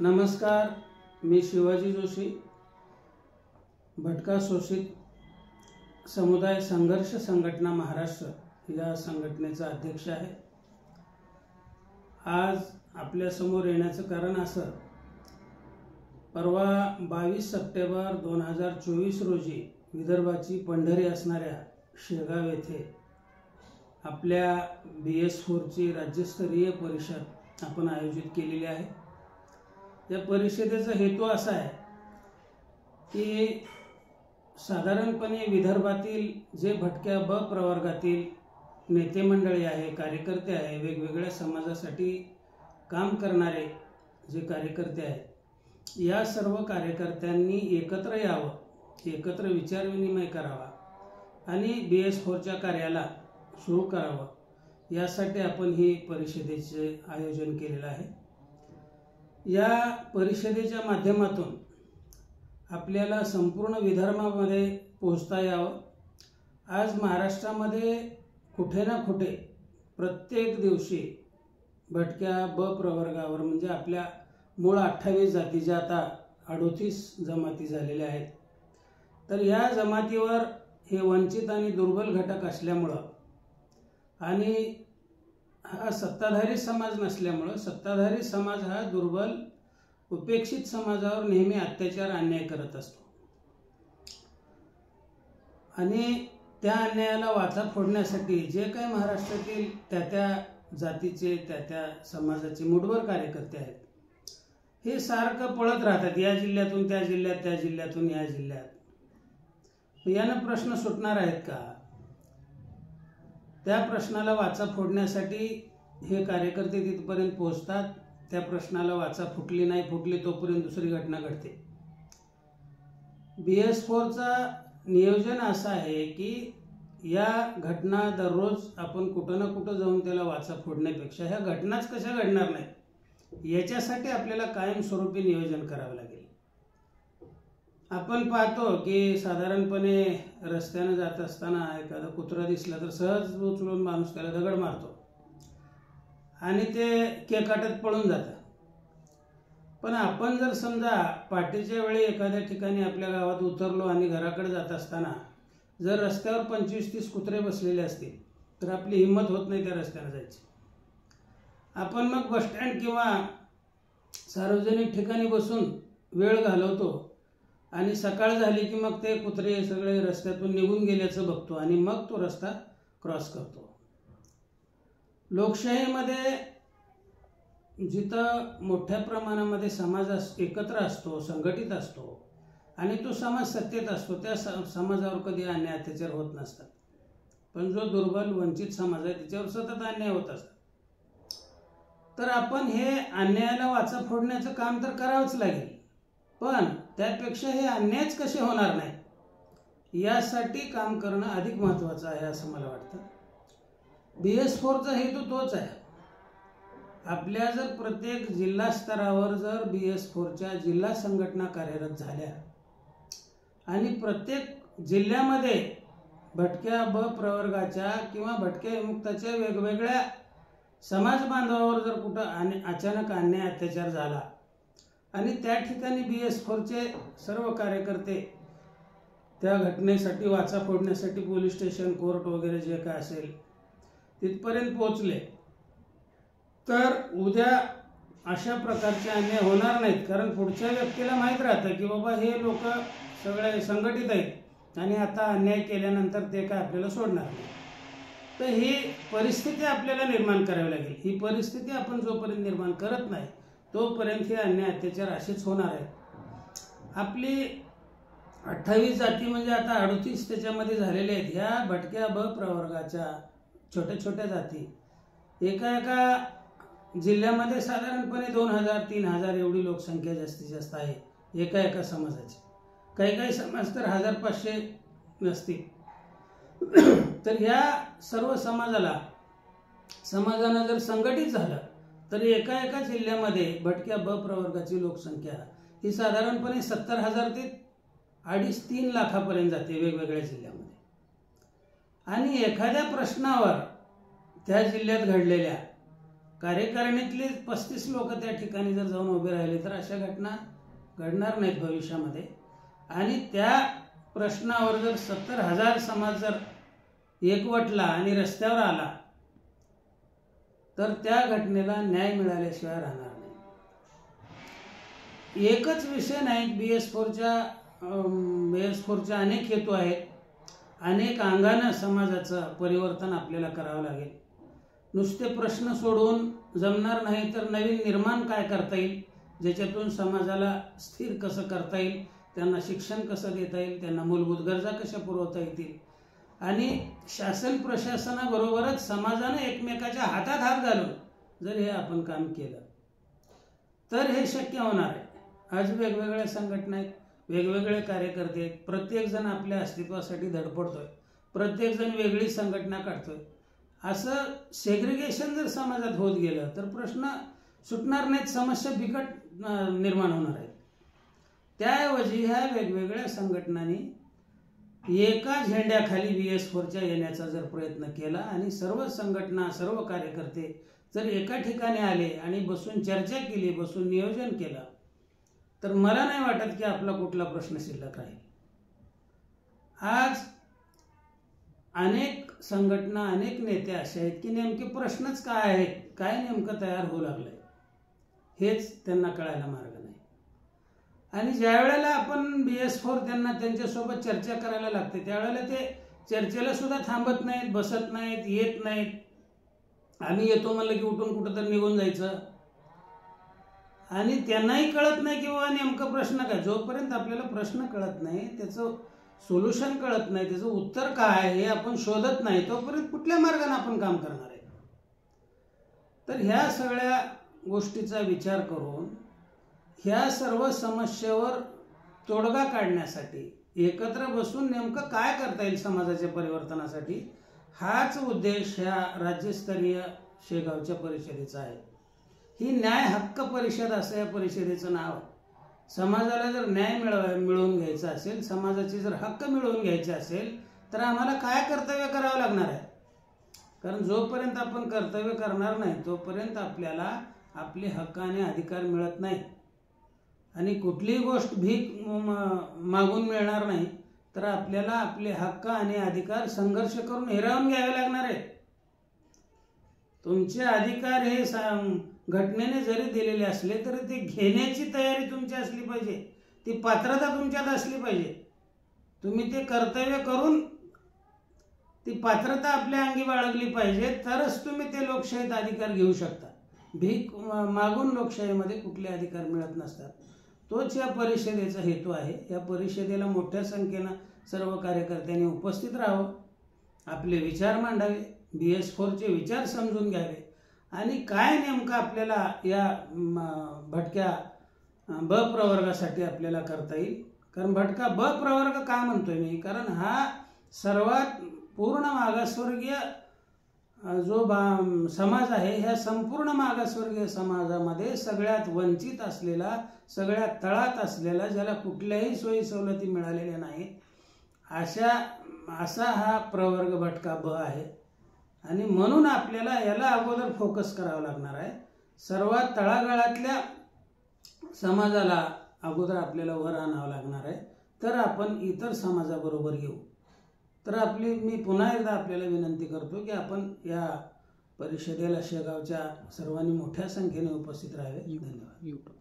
नमस्कार, मी शिवाजी जोशी, भटका शोषित समुदाय संघर्ष संघटना महाराष्ट्र या संघटनेचा अध्यक्ष आहे। आज आपल्यासमोर येण्याचं कारण असं, परवा 22 सप्टेंबर 2024 रोजी विदर्भाची पंढरी असणाऱ्या शेगाव येथे आपल्या BS4ची राज्यस्तरीय परिषद आपण आयोजित केलेली आहे। या परिषदेचा हेतू असा आहे की साधारणपणे विदर्भातील जे भटक्या ब प्रवर्गातील नेते मंडळी आहे, कार्यकर्ते आहे, वेगवेगळ्या समाजासाठी काम करणारे जे कार्यकर्ते आहेत, या सर्व कार्यकर्त्यांनी एकत्र यावं, एकत्र विचारविनिमय करावा आणि BS4च्या कार्याला सुरू करावं, यासाठी आपण ही परिषदेचे आयोजन केलेलं आहे। या परिषदेच्या माध्यमातून आपल्याला संपूर्ण विदर्भामध्ये पोहोचता यावं। आज महाराष्ट्रामध्ये कुठे ना कुठे प्रत्येक दिवशी भटक्या ब प्रवर्गावर, म्हणजे आपल्या मूळ 28 जाती ज्या आता 38 जमाती झालेल्या आहेत, तर या जमातीवर हे वंचित आणि दुर्बल घटक असल्यामुळं आणि हा सत्ताधारी समाज नसल्यामुळं, सत्ताधारी समाज हा दुर्बल उपेक्षित समाजावर नेहमी अत्याचार अन्याय करत असतो आणि त्या अन्यायाला वाचा फोडण्यासाठी जे काही महाराष्ट्रातील त्या जातीचे त्या समाजाचे मुठभर कार्यकर्ते आहेत, हे सारखं पळत राहतात, या जिल्ह्यातून त्या जिल्ह्यात, त्या जिल्ह्यातून या जिल्ह्यात। यानं प्रश्न सुटणार आहेत का? त्या प्रश्नाला वाचा फोडण्यासाठी हे कार्यकर्ते तिथपर्यंत पोहोचतात। त्या प्रश्नाला वाचा फुटली नाही, फुटली तोपर्यंत दुसरी घटना घडते। BS4चा नियोजन असं आहे की या घटना दररोज आपण कुठं ना कुठं जाऊन त्याला वाचा फोडण्यापेक्षा ह्या घटनाच कशा घडणार नाही, याच्यासाठी आपल्याला कायमस्वरूपी नियोजन करावं लागेल। आपण पाहतो की साधारणपणे रस्त्याने जात असताना एखादा कुत्रा दिसला तर सहज उचलून माणूस त्याला दगड मारतो आणि ते केकाटत पळून जातं। पण आपण जर समजा पाठीच्या वेळी एखाद्या ठिकाणी आपल्या गावात उतरलो आणि घराकडे जात असताना जर रस्त्यावर 25-30 कुत्रे बसलेले असतील तर आपली हिंमत होत नाही त्या रस्त्याने जायची। आपण मग बसस्टँड किंवा सार्वजनिक ठिकाणी बसून वेळ घालवतो आणि सकाळ झाली की मग ते कुत्रे सगळे रस्त्यातून निघून गेल्याचं बघतो आणि मग तो रस्ता क्रॉस करतो। लोकशाहीमध्ये जिथं मोठ्या प्रमाणामध्ये समाज एकत्र असतो, संघटित असतो आणि तो समाज सत्तेत असतो, त्या समाजावर कधी अन्याय अत्याचार होत नसतात। पण जो दुर्बल वंचित समाज आहे त्याच्यावर सतत अन्याय होत असतात। तर आपण हे अन्यायाला वाचा फोडण्याचं काम तर करावंच लागेल, पण त्यापेक्षा हे अन्यायच कसे होणार नाही यासाठी काम करणं अधिक महत्त्वाचं आहे असं मला वाटतं। BS4चा हेतू तोच आहे। आपल्या जर प्रत्येक जिल्हा स्तरावर जर BS4च्या जिल्हा संघटना कार्यरत झाल्या आणि प्रत्येक जिल्ह्यामध्ये भटक्या ब प्रवर्गाच्या किंवा भटक्या विमुक्ताच्या वेगवेगळ्या समाज बांधवावर जर कुठं अचानक अन्याय अत्याचार झाला आणि त्या ठिकाणी BS4चे सर्व कार्यकर्ते त्या घटनेसाठी वाचा फोडण्यासाठी पोलीस स्टेशन, कोर्ट वगैरे जे काय असेल तिथपर्यंत पोहोचले तर उद्या अशा प्रकारचे अन्याय होणार नाहीत। कारण पुढच्या व्यक्तीला माहीत राहतं की बाबा हे लोक सगळे संघटित आहेत आणि आता अन्याय केल्यानंतर ते काय आपल्याला सोडणार नाही। तर ही परिस्थिती आपल्याला निर्माण करावी लागेल। ही परिस्थिती आपण जोपर्यंत निर्माण करत नाही तोपर्यंत हे अन्याय अत्याचार असेच होणार आहेत। आपली 28 जाती म्हणजे आता 38 त्याच्यामध्ये झालेले आहेत। ह्या भटक्या ब प्रवर्गाच्या छोट्या छोट्या जाती एका जिल्ह्यामध्ये साधारणपणे 2000-3000 एवढी लोकसंख्या जास्तीत जास्त आहे एका समाजाची। काही समाज तर 1500 नसतील। तर ह्या सर्व समाजानं जर संघटित झालं तर एका जिल्ह्यामध्ये भटक्या ब प्रवर्गाची लोकसंख्या ही साधारणपणे 70,000 ते 2.5-3 लाखापर्यंत जाते वेगवेगळ्या जिल्ह्यामध्ये। आणि एखाद्या प्रश्नावर त्या जिल्ह्यात घडलेल्या कार्यकारिणीतले 35 लोक त्या ठिकाणी जर जाऊन उभे राहिले तर अशा घटना घडणार नाहीत भविष्यामध्ये. आणि त्या प्रश्नावर जर 70,000 समाज जर एकवटला आणि रस्त्यावर आला तर त्या घटनेला न्याय मिळाल्याशिवाय राहणार नाही. एकच विषय नाही, BS4च्या अनेक हेतू आहेत. अनेक अंगानं समाजाचं परिवर्तन आपल्याला करावं लागेल. नुसते प्रश्न सोडवून जमणार नाही तर नवीन निर्माण काय करता येईल, ज्याच्यातून समाजाला स्थिर कसं करता येईल, त्यांना शिक्षण कसं देता येईल, त्यांना मूलभूत गरजा कशा पुरवता येतील, आणि शासन प्रशासनाबरोबरच समाजानं एकमेकाच्या हातात हात घालून जर हे आपण काम केलं तर हे शक्य होणार आहे. आज वेगवेगळ्या संघटना आहेत, वेगवेगळे कार्यकर्ते आहेत, प्रत्येकजण आपल्या अस्तित्वासाठी धडपडतोय, प्रत्येकजण वेगळी संघटना काढतोय. असं सेग्रिगेशन जर समाजात होत गेलं तर प्रश्न सुटणार नाहीत, समस्या बिकट निर्माण होणार आहेत. त्याऐवजी ह्या वेगवेगळ्या संघटनांनी एका झेंड्याखाली BS4च्या येण्याचा जर प्रयत्न केला आणि सर्व संघटना सर्व कार्यकर्ते जर एका ठिकाणी आले आणि बसून चर्चा केली, बसून नियोजन केलं तर मला नाही वाटत की आपला कुठला प्रश्न शिल्लक राहील. आज अनेक संघटना अनेक नेते असे आहेत की नेमके प्रश्नच काय आहेत, काय नेमकं तयार होऊ लागलंय हेच त्यांना कळायला मार्ग नाही. आणि ज्या वेळेला आपण BS4 त्यांना त्यांच्यासोबत चर्चा करायला लागते त्यावेळेला ते चर्चेला सुद्धा थांबत नाहीत, बसत नाहीत, येत नाहीत. आम्ही येतो म्हणलं की उठून कुठं तर निघून जायचं. आणि त्यांनाही कळत नाही की बाबा नेमकं प्रश्न काय. जोपर्यंत आपल्याला प्रश्न कळत नाही, त्याचं सोल्युशन कळत नाही, त्याचं उत्तर काय हे आपण शोधत नाही, तोपर्यंत कुठल्या मार्गाने आपण काम करणार आहे. तर ह्या सगळ्या गोष्टीचा विचार करून ह्या सर्व समस्येवर तोडगा काढण्यासाठी एकत्र बसून नेमकं काय करता येईल समाजाच्या परिवर्तनासाठी, हाच उद्देश ह्या राज्यस्तरीय शेगावच्या परिषदेचा आहे. ही न्याय हक्क परिषद असं या परिषदेचं नाव आहे. समाजाला जर न्याय मिळवून घ्यायचा असेल, समाजाचे जर हक्क मिळवून घ्यायचे असेल तर आम्हाला काय कर्तव्य करावं लागणार आहे. कारण जोपर्यंत आपण कर्तव्य करणार नाही तोपर्यंत आपल्याला आपले हक्क आणि अधिकार मिळत नाही. आणि कुठलीही गोष्ट भीक मागून मिळणार नाही तर आपल्याला आपले हक्क आणि अधिकार संघर्ष करून हिरावून घ्यावे लागणार आहे. तुमचे अधिकार हे घटनेने जरी दिलेले असले तरी ते घेण्याची तयारी तुमची असली पाहिजे, ती पात्रता तुमच्यात असली पाहिजे. तुम्ही ते कर्तव्य करून ती पात्रता आपल्या अंगी बाळगली पाहिजे, तरच तुम्ही ते लोकशाहीत अधिकार घेऊ शकता. भीक मागून लोकशाहीमध्ये कुठले अधिकार मिळत नसतात. तोच या परिषदेचा हेतू आहे. या परिषदेला मोठ्या संख्येनं सर्व कार्यकर्त्यांनी उपस्थित राहावं, आपले विचार मांडावे, BS4चे विचार समजून घ्यावे आणि काय नेमकं आपल्याला या भटक्या ब प्रवर्गासाठी आपल्याला करता येईल. कारण भटका ब प्रवर्ग का म्हणतोय मी, कारण हा सर्वात पूर्ण मागासवर्गीय जो समाज आहे, ह्या संपूर्ण मागासवर्गीय समाजामध्ये सगळ्यात वंचित असलेला, सगळ्यात तळात असलेला, ज्याला कुठल्याही सोयी सवलती मिळालेल्या नाहीत, असा हा प्रवर्ग भटका ब आहे. आणि म्हणून आपल्याला याला अगोदर फोकस करावं लागणार आहे. सर्वात तळागाळातल्या समाजाला अगोदर आपल्याला वर आणावं लागणार आहे, तर आपण इतर समाजाबरोबर येऊ. तर मी पुन्हा एकदा आपल्याला विनंती करतो की आपण या परिषदेला शेगावच्या सर्वांनी मोठ्या संख्येने उपस्थित राहावे. धन्यवाद.